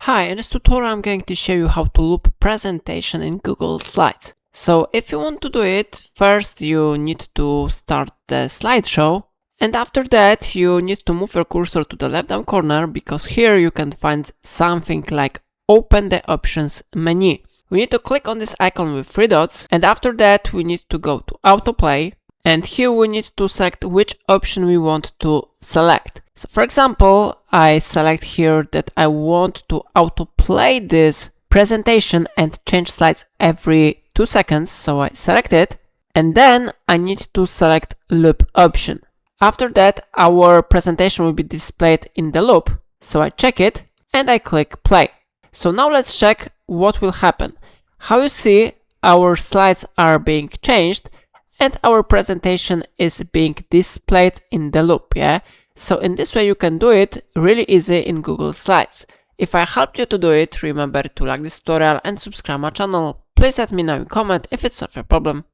Hi, in this tutorial I'm going to show you how to loop presentation in Google Slides. So if you want to do it, first you need to start the slideshow, and after that you need to move your cursor to the left down corner, because here you can find something like open the options menu. We need to click on this icon with three dots, and after that we need to go to autoplay, and here we need to select which option we want to select. So for example, I select here that I want to autoplay this presentation and change slides every 2 seconds. So I select it, and then I need to select loop option. After that, our presentation will be displayed in the loop. So I check it and I click play. So now let's check what will happen. How you see, our slides are being changed and our presentation is being displayed in the loop, yeah? So in this way you can do it really easy in Google Slides. If I helped you to do it, remember to like this tutorial and subscribe my channel. Please let me know in comment if it's not your problem.